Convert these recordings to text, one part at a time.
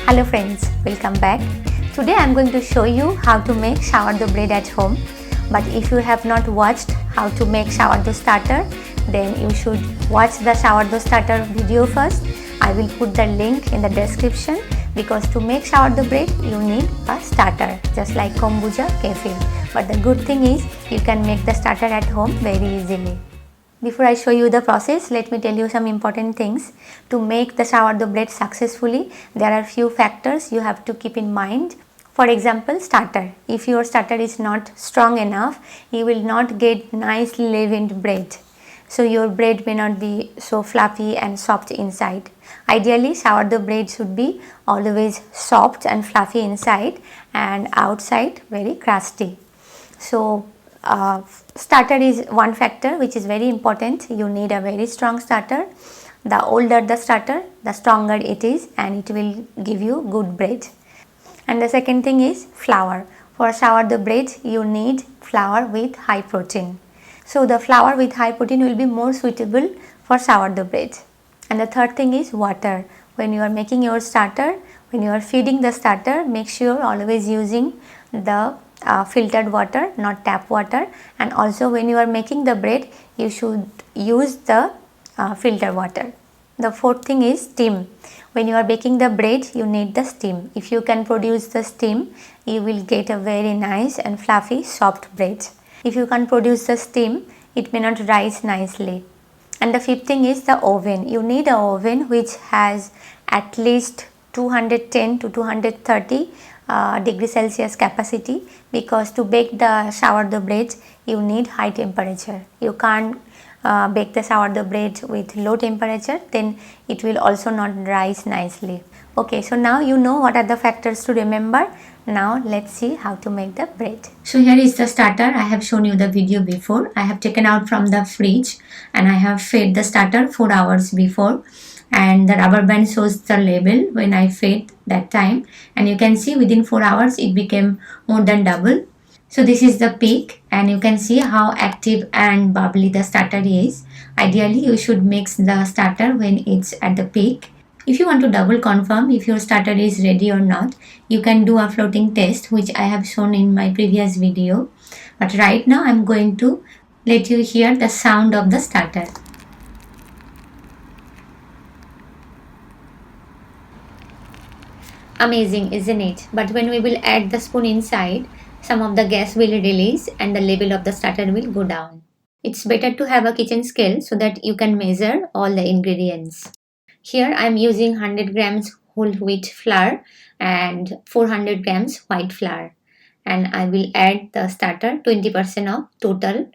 Hello friends, welcome back. Today I am going to show you how to make sourdough bread at home. But if you have not watched how to make sourdough starter, then you should watch the sourdough starter video first. I will put the link in the description because to make sourdough bread you need a starter just like kombucha, kefir. But the good thing is you can make the starter at home very easily. Before I show you the process, let me tell you some important things. To make the sourdough bread successfully, there are few factors you have to keep in mind. For example, starter. If your starter is not strong enough, you will not get nice leavened bread. So your bread may not be so fluffy and soft inside. Ideally, sourdough bread should be always soft and fluffy inside and outside very crusty. So starter is one factor which is very important. You need a very strong starter. The older the starter, the stronger it is, and it will give you good bread. And the second thing is flour. For sourdough bread you need flour with high protein. So the flour with high protein will be more suitable for sourdough bread. And the third thing is water. When you are making your starter, when you are feeding the starter, make sure always using the filtered water, not tap water. And also when you are making the bread, you should use the filtered water. The fourth thing is steam. When you are baking the bread, you need the steam. If you can produce the steam, you will get a very nice and fluffy soft bread. If you can't produce the steam, it may not rise nicely. And the fifth thing is the oven. You need an oven which has at least 210 to 230 degree Celsius capacity, because to bake the sourdough bread you need high temperature. You can't bake the sourdough bread with low temperature, then it will also not rise nicely. Okay, so now you know what are the factors to remember. Now let's see how to make the bread. So here is the starter. I have shown you the video before. I have taken out from the fridge and I have fed the starter 4 hours before, and the rubber band shows the label when I fed that time, and you can see within 4 hours it became more than double. So this is the peak, and you can see how active and bubbly the starter is. Ideally you should mix the starter when it's at the peak. If you want to double confirm if your starter is ready or not, you can do a floating test which I have shown in my previous video. But right now I am going to let you hear the sound of the starter. Amazing, isn't it? But when we will add the spoon inside, some of the gas will release and the level of the starter will go down. It's better to have a kitchen scale so that you can measure all the ingredients. Here I am using 100 grams whole wheat flour and 400 grams white flour, and I will add the starter 20% of total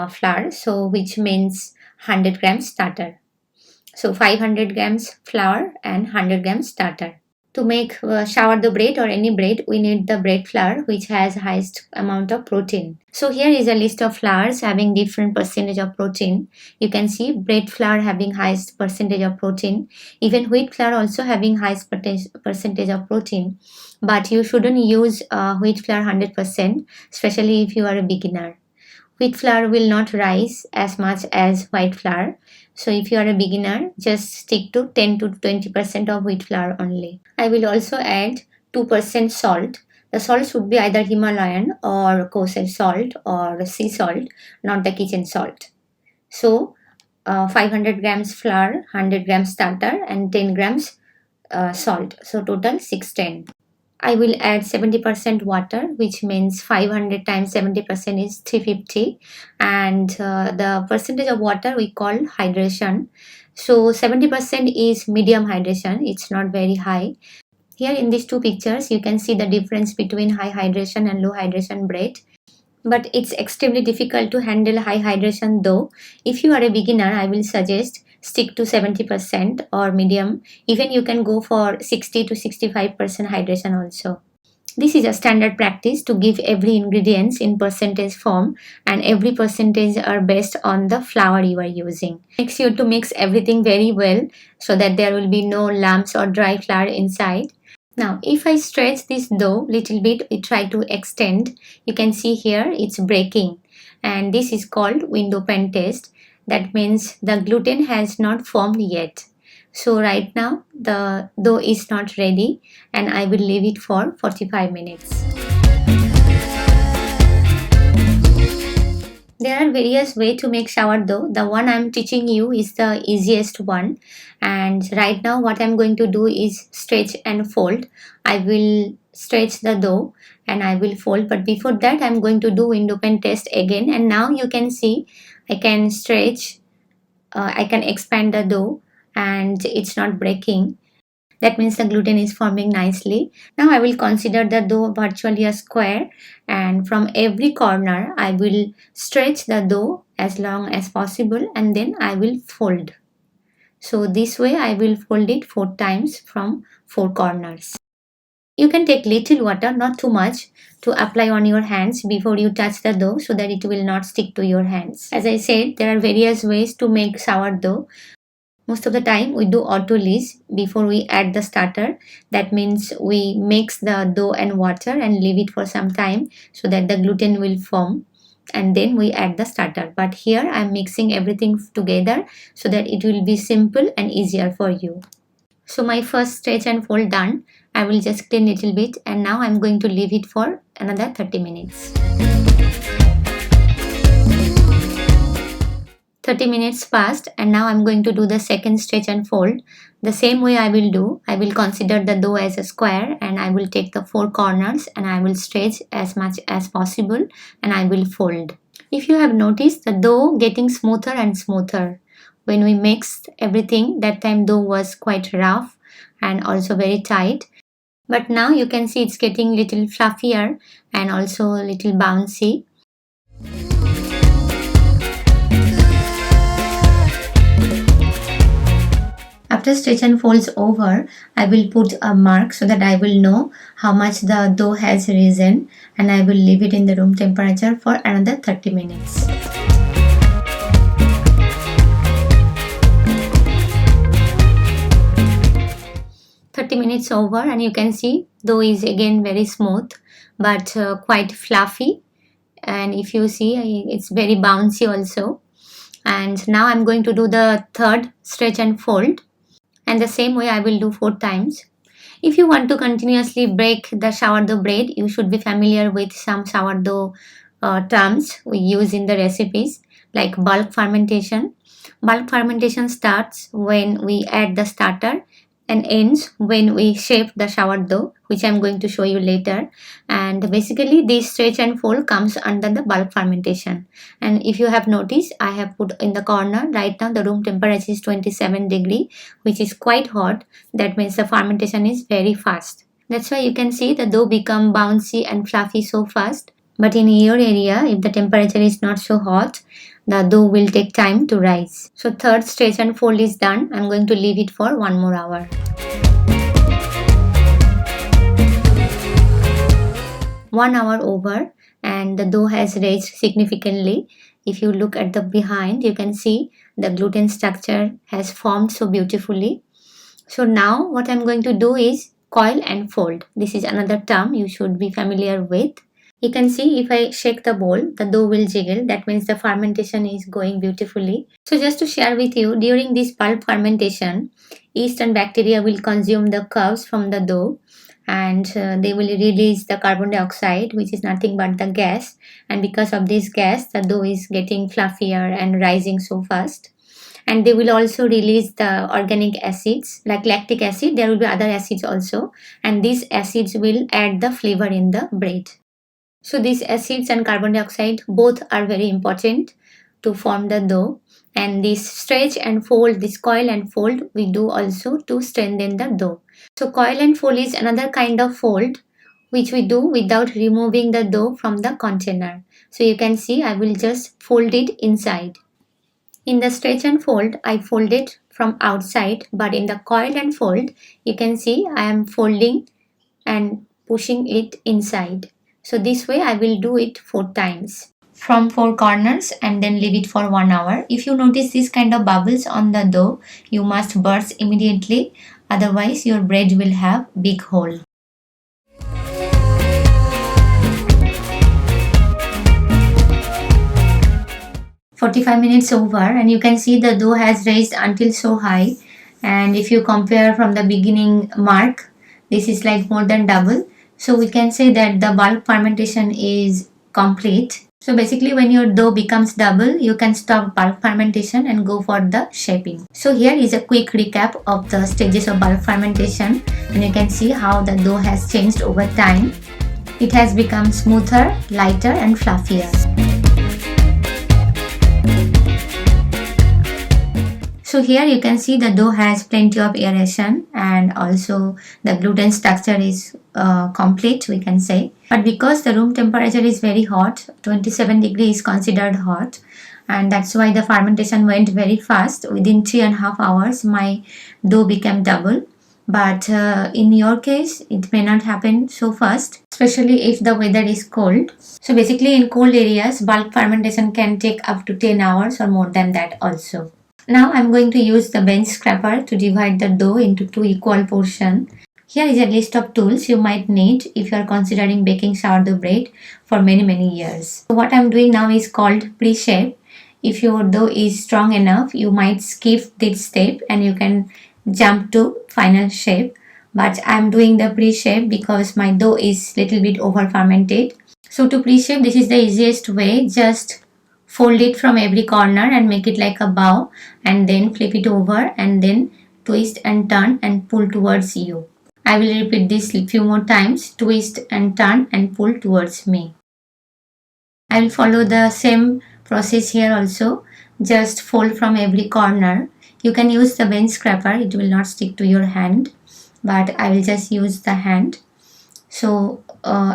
flour, so which means 100 grams starter. So 500 grams flour and 100 grams starter. To make sourdough bread or any bread, we need the bread flour which has highest amount of protein. So here is a list of flours having different percentage of protein. You can see bread flour having highest percentage of protein. Even wheat flour also having highest percentage of protein. But you shouldn't use wheat flour 100%, especially if you are a beginner. Wheat flour will not rise as much as white flour. So if you are a beginner, just stick to 10 to 20% of wheat flour only. I will also add 2% salt. The salt should be either Himalayan or kosher salt or sea salt, not the kitchen salt. So 500 grams flour, 100 grams starter and 10 grams salt. So total 610. I will add 70% water, which means 500 times 70% is 350, and the percentage of water we call hydration. So 70% is medium hydration, it's not very high. Here in these two pictures you can see the difference between high hydration and low hydration bread. But it's extremely difficult to handle high hydration though. If you are a beginner, I will suggest stick to 70% or medium. Even you can go for 60 to 65% hydration also. This is a standard practice to give every ingredients in percentage form, and every percentage are based on the flour you are using. Make sure to mix everything very well so that there will be no lumps or dry flour inside. Now if I stretch this dough little bit, we try to extend, you can see here it's breaking, and this is called window pane test. That means the gluten has not formed yet. So right now the dough is not ready and I will leave it for 45 minutes. There are various ways to make sourdough. The one I'm teaching you is the easiest one. And right now what I'm going to do is stretch and fold. I will stretch the dough and I will fold. But before that I'm going to do window pane test again. And now you can see I can stretch, I can expand the dough and it's not breaking. That means the gluten is forming nicely. Now I will consider the dough virtually a square, and from every corner I will stretch the dough as long as possible and then I will fold. So this way I will fold it 4 times from 4 corners. You can take little water, not too much, to apply on your hands before you touch the dough so that it will not stick to your hands. As I said, there are various ways to make sourdough. Most of the time we do autolyse before we add the starter. That means we mix the dough and water and leave it for some time so that the gluten will form, and then we add the starter. But here I am mixing everything together so that it will be simple and easier for you. So my first stretch and fold done. I will just clean a little bit and now I am going to leave it for another 30 minutes. 30 minutes passed and now I'm going to do the second stretch and fold. The same way I will do. I will consider the dough as a square and I will take the 4 corners and I will stretch as much as possible and I will fold. If you have noticed, the dough getting smoother and smoother. When we mixed everything, that time dough was quite rough and also very tight. But now you can see it's getting little fluffier and also a little bouncy. After stretch and folds over, I will put a mark so that I will know how much the dough has risen, and I will leave it in the room temperature for another 30 minutes. Minutes over and you can see dough is again very smooth but quite fluffy, and if you see it's very bouncy also. And now I'm going to do the third stretch and fold, and the same way I will do 4 times. If you want to continuously bake the sourdough bread, you should be familiar with some sourdough terms we use in the recipes, like bulk fermentation. Bulk fermentation starts when we add the starter and ends when we shape the sourdough, which I'm going to show you later. And basically this stretch and fold comes under the bulk fermentation. And if you have noticed, I have put in the corner, right now the room temperature is 27 degree, which is quite hot. That means the fermentation is very fast. That's why you can see the dough become bouncy and fluffy so fast. But in your area, if the temperature is not so hot, the dough will take time to rise. So third stretch and fold is done. I'm going to leave it for 1 more hour. 1 hour over and the dough has raised significantly. If you look at the behind, you can see the gluten structure has formed so beautifully. So now what I'm going to do is coil and fold. This is another term you should be familiar with. You can see if I shake the bowl, the dough will jiggle. That means the fermentation is going beautifully. So just to share with you, during this bulk fermentation, yeast and bacteria will consume the carbs from the dough, and they will release the carbon dioxide, which is nothing but the gas. And because of this gas, the dough is getting fluffier and rising so fast. And they will also release the organic acids like lactic acid. There will be other acids also, and these acids will add the flavor in the bread. So these acids and carbon dioxide both are very important to form the dough, and this stretch and fold, this coil and fold, we do also to strengthen the dough. So coil and fold is another kind of fold which we do without removing the dough from the container. So you can see I will just fold it inside. In the stretch and fold, I fold it from outside, but in the coil and fold, you can see I am folding and pushing it inside. So this way I will do it 4 times from 4 corners and then leave it for 1 hour. If you notice this kind of bubbles on the dough, you must burst immediately, otherwise your bread will have big hole. "45 minutes over and you can see the dough has raised until so high, and if you compare from the beginning mark, this is like more than double. So we can say that the bulk fermentation is complete. So basically when your dough becomes double, you can stop bulk fermentation and go for the shaping. So here is a quick recap of the stages of bulk fermentation, and you can see how the dough has changed over time. It has become smoother, lighter and fluffier. So here you can see the dough has plenty of aeration, and also the gluten structure is complete, we can say. But because the room temperature is very hot, 27 degrees is considered hot, and that's why the fermentation went very fast. Within 3.5 hours my dough became double. But in your case it may not happen so fast, especially if the weather is cold. So basically in cold areas bulk fermentation can take up to 10 hours or more than that also. Now I'm going to use the bench scraper to divide the dough into 2 equal portions. Here is a list of tools you might need if you are considering baking sourdough bread for many years. So what I'm doing now is called pre-shape. If your dough is strong enough, you might skip this step and you can jump to final shape. But I'm doing the pre-shape because my dough is little bit over fermented. So to pre-shape, this is the easiest way. Just fold it from every corner and make it like a bow, and then flip it over and then twist and turn and pull towards you. I will repeat this a few more times. Twist and turn and pull towards me. I will follow the same process here also. Just fold from every corner. You can use the bench scraper, it will not stick to your hand, but I will just use the hand. So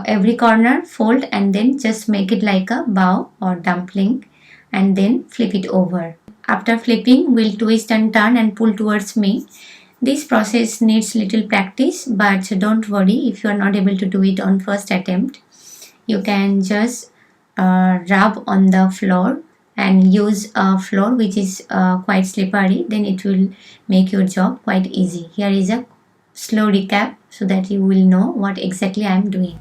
every corner fold and then just make it like a bow or dumpling and then flip it over. After flipping, we'll twist and turn and pull towards me. This process needs little practice, but don't worry if you are not able to do it on first attempt. You can just rub on the floor and use a floor which is quite slippery, then it will make your job quite easy. Here is a slow recap so that you will know what exactly I am doing.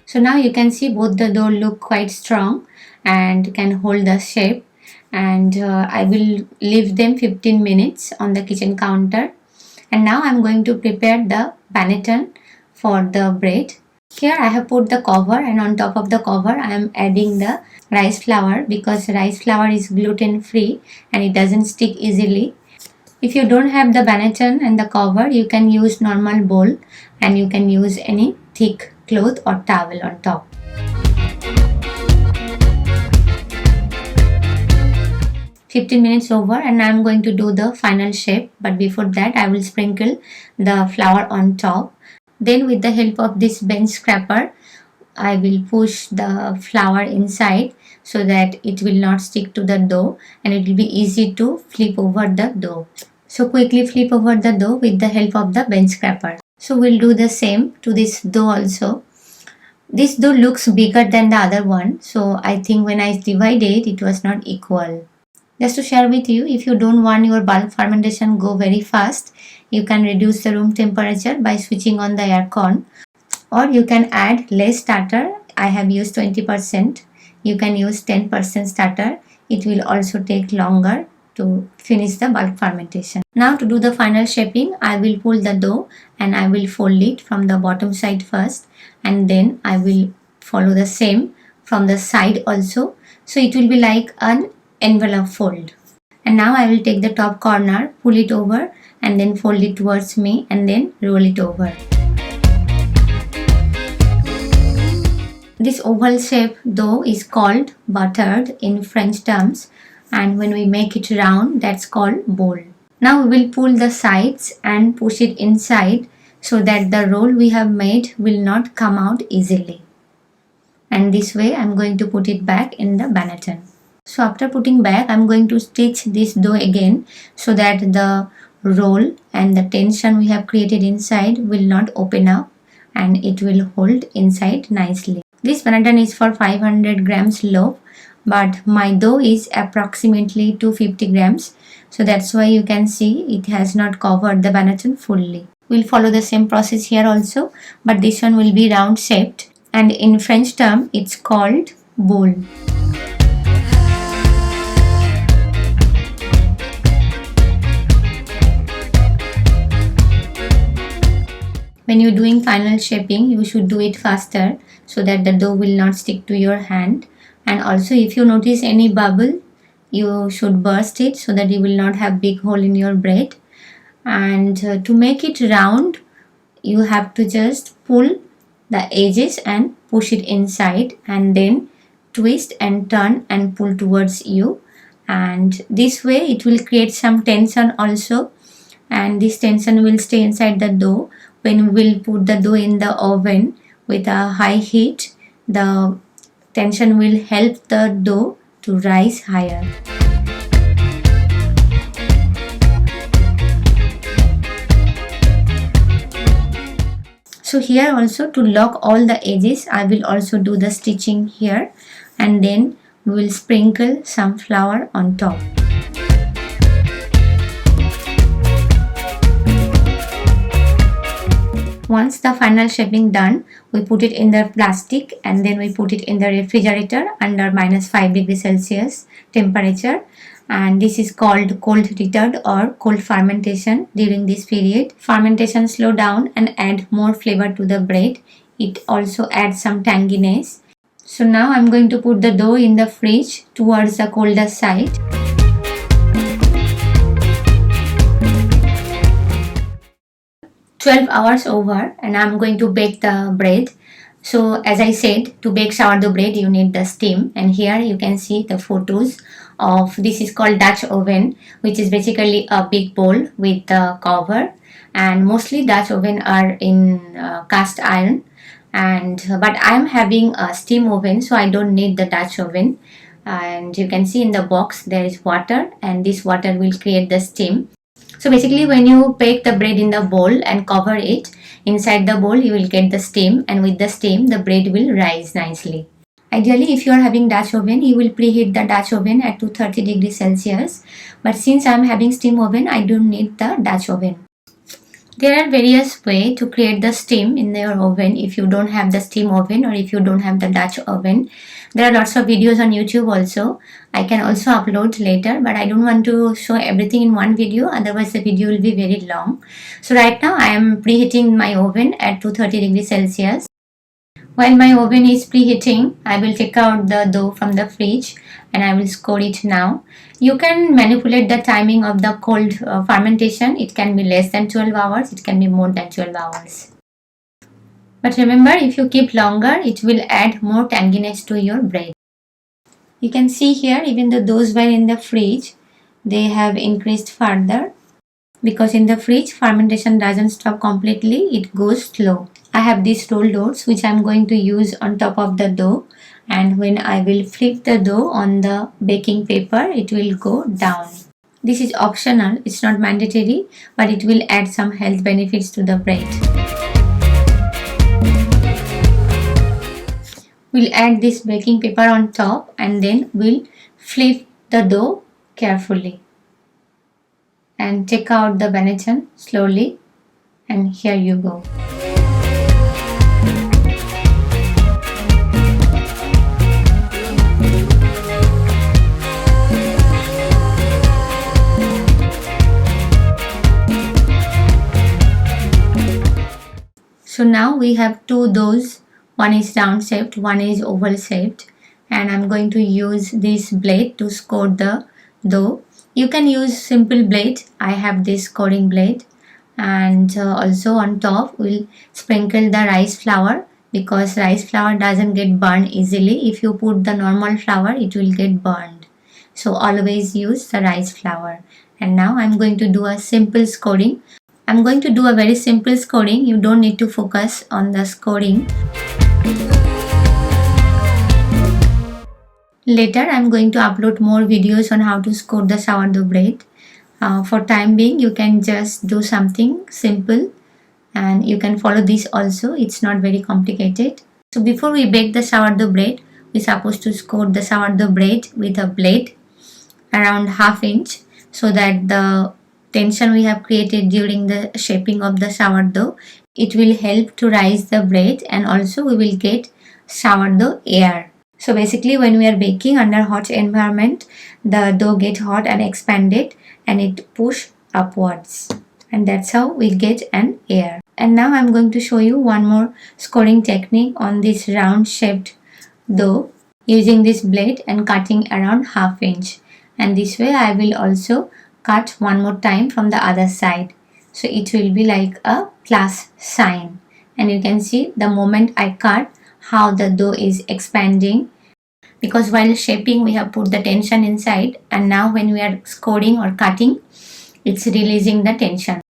So now you can see both the dough look quite strong and can hold the shape, and I will leave them 15 minutes on the kitchen counter. And now I am going to prepare the panettone for the bread. Here I have put the cover, and on top of the cover I am adding the rice flour because rice flour is gluten free and it doesn't stick easily. If you don't have the panettone and the cover, you can use normal bowl and you can use any thick cloth or towel on top. "15 minutes over, and I am going to do the final shape, but before that I will sprinkle the flour on top. Then with the help of this bench scraper, I will push the flour inside so that it will not stick to the dough and it will be easy to flip over the dough. So quickly flip over the dough with the help of the bench scraper. So we'll do the same to this dough also. This dough looks bigger than the other one, so I think when I divided it was not equal. Just to share with you, if you don't want your bulk fermentation go very fast, you can reduce the room temperature by switching on the aircon, or you can add less starter. I have used 20%. You can use 10% starter. It will also take longer to finish the bulk fermentation. Now to do the final shaping, I will pull the dough and I will fold it from the bottom side first, and then I will follow the same from the side also. So it will be like an envelope fold. And now I will take the top corner, pull it over and then fold it towards me and then roll it over. This oval shape dough is called buttered in French terms, and when we make it round, that's called bowl. Now we will pull the sides and push it inside so that the roll we have made will not come out easily. And this way I am going to put it back in the panettone. So after putting back, I am going to stitch this dough again so that the roll and the tension we have created inside will not open up and it will hold inside nicely. This panettone is for 500 grams loaf. but my dough is approximately 250 grams. So that's why you can see it has not covered the banachan fully. We'll follow the same process here also, but this one will be round shaped, and in French term it's called boule. When you're doing final shaping, you should do it faster so that the dough will not stick to your hand. And also, if you notice any bubble, you should burst it so that you will not have big hole in your bread. And to make it round, you have to just pull the edges and push it inside, and then twist and turn and pull towards you. And this way it will create some tension also, and this tension will stay inside the dough. When we will put the dough in the oven with a high heat, the tension will help the dough to rise higher. So here also, to lock all the edges, I will also do the stitching here, and then we will sprinkle some flour on top. Once the final shaping done, we put it in the plastic and then we put it in the refrigerator under -5°C temperature, and this is called cold retard or cold fermentation. During this period, fermentation slow down and add more flavor to the bread. It also adds some tanginess. So now I'm going to put the dough in the fridge towards the colder side. "12 hours over, and I'm going to bake the bread." So as I said, to bake sourdough bread you need the steam, and here you can see the photos of, this is called Dutch oven, which is basically a big bowl with the cover, and mostly Dutch oven are in cast iron, but I'm having a steam oven, so I don't need the Dutch oven. And you can see in the box there is water, and this water will create the steam. So basically, when you bake the bread in the bowl and cover it, inside the bowl you will get the steam, and with the steam the bread will rise nicely. Ideally, if you are having Dutch oven, you will preheat the Dutch oven at 230°C, but since I am having steam oven, I don't need the Dutch oven. There are various ways to create the steam in your oven if you don't have the steam oven or if you don't have the Dutch oven. There are lots of videos on YouTube also. I can also upload later, but I don't want to show everything in one video, otherwise the video will be very long. So right now I am preheating my oven at 230°C. While my oven is preheating, I will take out the dough from the fridge and I will score it now. You can manipulate the timing of the cold fermentation. It can be less than 12 hours, it can be more than 12 hours. But remember, if you keep longer, it will add more tanginess to your bread. You can see here, even though those were in the fridge, they have increased further, because in the fridge fermentation doesn't stop completely, it goes slow. I have these rolled oats which I am going to use on top of the dough, and when I will flip the dough on the baking paper, it will go down. This is optional, it's not mandatory, but it will add some health benefits to the bread. We'll add this baking paper on top and then we'll flip the dough carefully and take out the banachan slowly, and here you go. So now we have two doughs, one is round shaped, one is oval shaped, and I'm going to use this blade to score the dough. You can use simple blade, I have this scoring blade, and also on top we'll sprinkle the rice flour, because rice flour doesn't get burned easily. If you put the normal flour, it will get burned. So always use the rice flour. And now I'm going to do a simple scoring. I'm going to do a very simple scoring. You don't need to focus on the scoring. Later I'm going to upload more videos on how to score the sourdough bread. For time being, you can just do something simple and you can follow this also. It's not very complicated. So before we bake the sourdough bread, we're supposed to score the sourdough bread with a blade around 1/2 inch, so that the tension we have created during the shaping of the sourdough, it will help to rise the bread, and also we will get sourdough air. So basically when we are baking under hot environment, the dough get hot and expanded and it push upwards, and that's how we get an air. And now I'm going to show you one more scoring technique on this round shaped dough using this blade and cutting around 1/2 inch. And this way I will also cut one more time from the other side, so it will be like a plus sign. And you can see the moment I cut how the dough is expanding, because while shaping we have put the tension inside, and now when we are scoring or cutting, it's releasing the tension.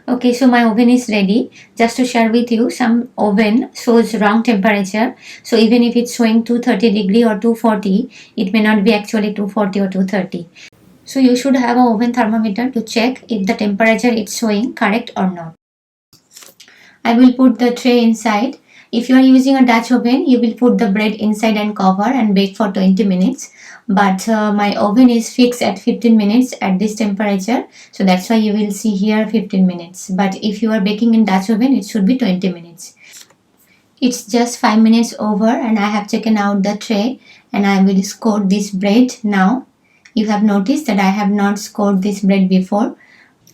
Okay, so my oven is ready. Just to share with you, some oven shows wrong temperature. So even if it's showing 230 degree or 240, it may not be actually 240 or 230. So you should have an oven thermometer to check if the temperature it's showing correct or not. I will put the tray inside. If you are using a Dutch oven, you will put the bread inside and cover and bake for 20 minutes. But my oven is fixed at 15 minutes at this temperature, so that's why you will see here 15 minutes. But if you are baking in Dutch oven, it should be 20 minutes. It's just 5 minutes over and I have taken out the tray and I will score this bread now. You have noticed that I have not scored this bread before.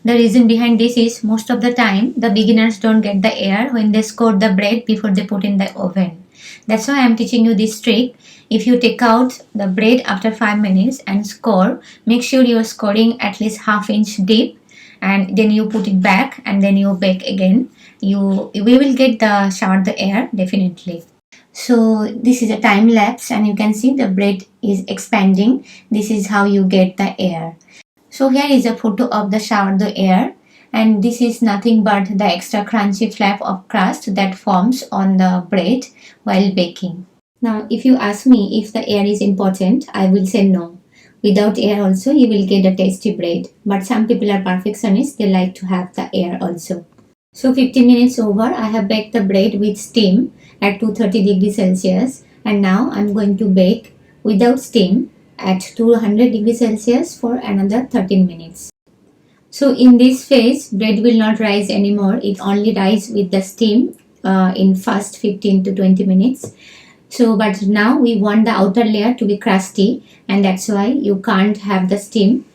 The reason behind this is most of the time the beginners don't get the air when they score the bread before they put in the oven. That's why I am teaching you this trick. If you take out the bread after 5 minutes and score, make sure you are scoring at least 1/2 inch deep, and then you put it back and then you bake again. We will get the sourdough air definitely. So this is a time lapse and you can see the bread is expanding. This is how you get the air. So here is a photo of the sourdough air, and this is nothing but the extra crunchy flap of crust that forms on the bread while baking. Now if you ask me if the air is important, I will say no. Without air also you will get a tasty bread, but some people are perfectionists, they like to have the air also. So 15 minutes over, I have baked the bread with steam at 230 degrees Celsius, and now I'm going to bake without steam at 200 degrees Celsius for another 13 minutes. So in this phase, bread will not rise anymore. It only rises with the steam in first 15 to 20 minutes. So but now we want the outer layer to be crusty, and that's why you can't have the steam.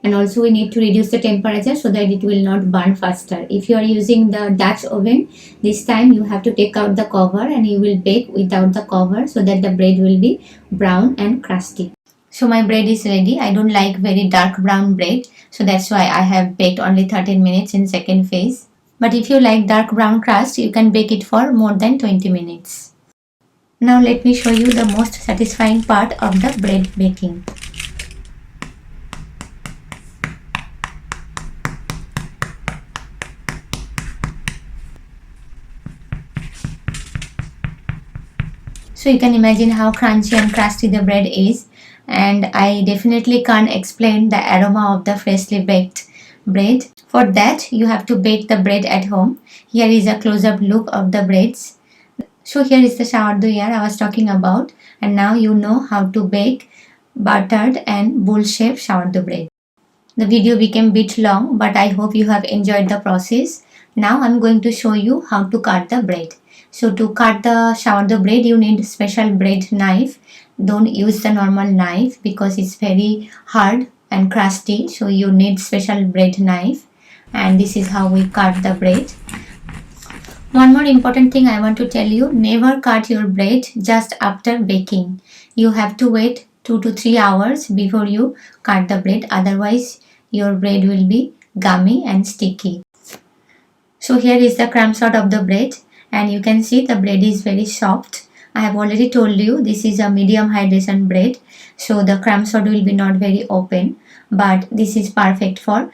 And also we need to reduce the temperature so that it will not burn faster. If you are using the Dutch oven, this time you have to take out the cover and you will bake without the cover so that the bread will be brown and crusty. So my bread is ready. I don't like very dark brown bread, so that's why I have baked only 13 minutes in second phase. But if you like dark brown crust, you can bake it for more than 20 minutes. Now let me show you the most satisfying part of the bread baking. So you can imagine how crunchy and crusty the bread is, and I definitely can't explain the aroma of the freshly baked bread. For that you have to bake the bread at home. Here is a close-up look of the breads. So here is the sourdough air I was talking about, and now you know how to bake buttered and bowl-shaped sourdough bread. The video became a bit long, but I hope you have enjoyed the process. Now I'm going to show you how to cut the bread. So to cut the sourdough bread, you need special bread knife. Don't use the normal knife because it's very hard and crusty. So you need special bread knife, and this is how we cut the bread. One more important thing I want to tell you, never cut your bread just after baking. You have to wait 2 to 3 hours before you cut the bread, otherwise your bread will be gummy and sticky. So here is the crumb sort of the bread, and you can see the bread is very soft. I have already told you this is a medium hydration bread, so the crumb sort will be not very open, but this is perfect for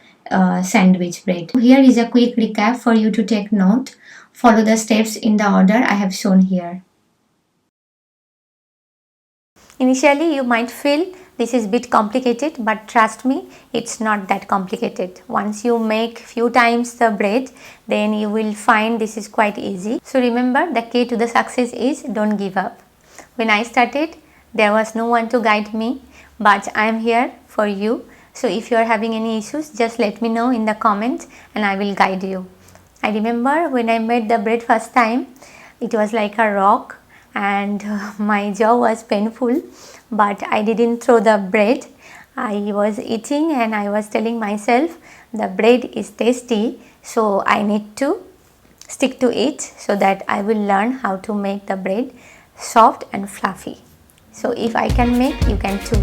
sandwich bread. Here is a quick recap for you to take note. Follow the steps in the order I have shown here. Initially you might feel this is a bit complicated, but trust me, it's not that complicated. Once you make few times the bread, then you will find this is quite easy. So remember, the key to the success is don't give up. When I started, There was no one to guide me, but I am here for you. So if you are having any issues, just let me know in the comments and I will guide you. I remember when I made the bread first time, it was like a rock and my jaw was painful, but I didn't throw the bread. I was eating and I was telling myself the bread is tasty, so I need to stick to it so that I will learn how to make the bread soft and fluffy. So if I can make, you can too.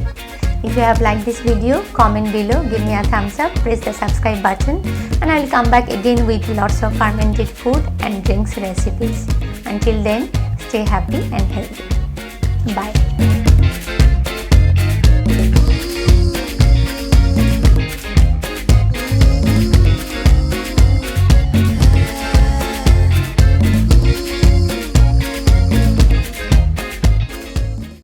If you have liked this video, comment below, give me a thumbs up, press the subscribe button, and I will come back again with lots of fermented food and drinks recipes. Until then, stay happy and healthy. Bye.